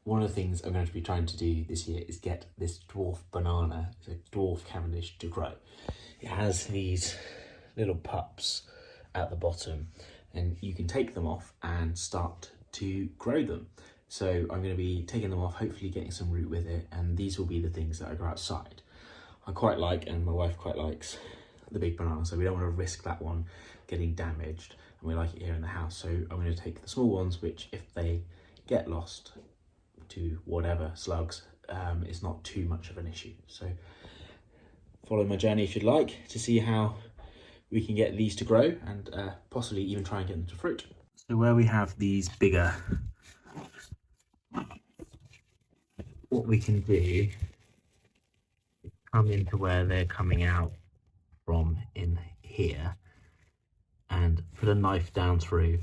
one of the things I'm going to be trying to do this year is get this dwarf banana, it's a dwarf Cavendish, to grow. It has these little pups at the bottom, and you can take them off and start to grow them. So I'm going to be taking them off, hopefully getting some root with it, and these will be the things that I grow outside. I quite like, and my wife quite likes, the big banana, so we don't want to risk that one getting damaged, and we like it here in the house. So I'm going to take the small ones, which if they get lost to whatever, slugs, it's not too much of an issue. So follow my journey if you'd like to see how we can get these to grow, and possibly even try and get them to fruit. So where we have these bigger, what we can do is come into where they're coming out from in here and put a knife down through,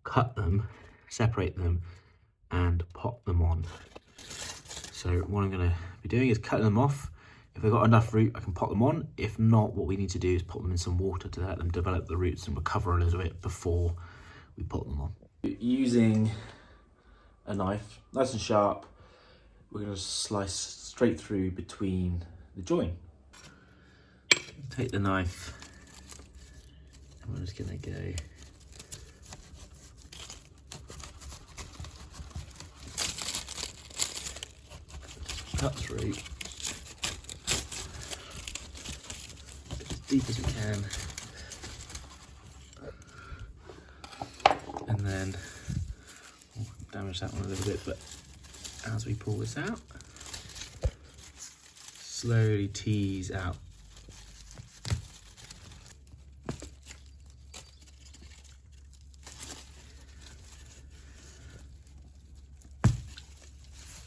cut them, separate them, and pop them on. So what I'm going to be doing is cutting them off. If they've got enough root, I can pop them on. If not, what we need to do is put them in some water to let them develop the roots and recover a little bit before we put them on. Using a knife, nice and sharp, we're going to slice straight through between the join. Take the knife, and we're just going to go cut through as deep as we can, and then damage that one a little bit, but as we pull this out, slowly tease out.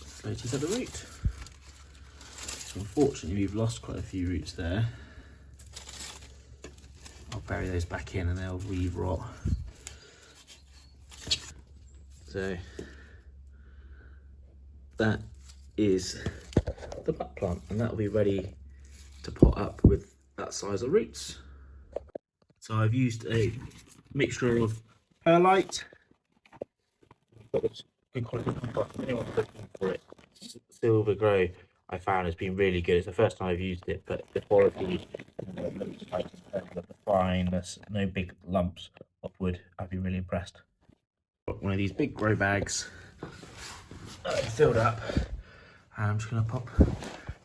Slowly tease out the root. So unfortunately we've lost quite a few roots there. I'll bury those back in and they'll re-rot. So that is the butt plant, and that will be ready to pot up with that size of roots. So I've used a mixture of perlite, good quality compost. Anyone looking for it, Silver Grow, I found has been really good. It's the first time I've used it, but the quality, the fineness, no big lumps of wood. I've been really impressed. Got one of these big grow bags filled up, and I'm just going to pop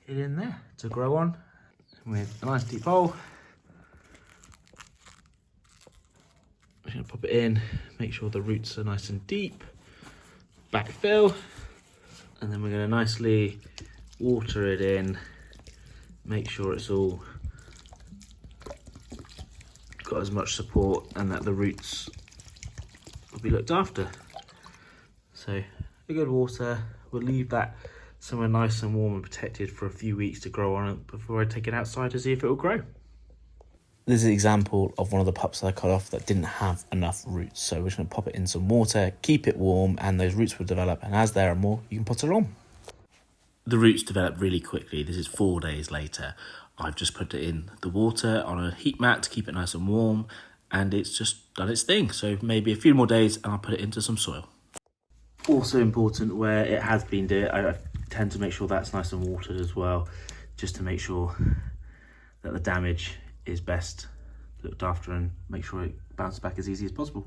it in there to grow on with a nice deep hole. I'm just going to pop it in, make sure the roots are nice and deep, backfill, and then we're going to nicely water it in, make sure it's all got as much support and that the roots will be looked after. So a good water, we'll leave that somewhere nice and warm and protected for a few weeks to grow on it before I take it outside to see if it will grow. This is an example of one of the pups that I cut off that didn't have enough roots. So we're just going to pop it in some water, keep it warm, and those roots will develop. And as there are more, you can pot it on. The roots develop really quickly. This is 4 days later. I've just put it in the water on a heat mat to keep it nice and warm, and it's just done its thing. So maybe a few more days and I'll put it into some soil. Also important, where it has been dirt, I tend to make sure that's nice and watered as well, just to make sure that the damage is best looked after and make sure it bounces back as easy as possible.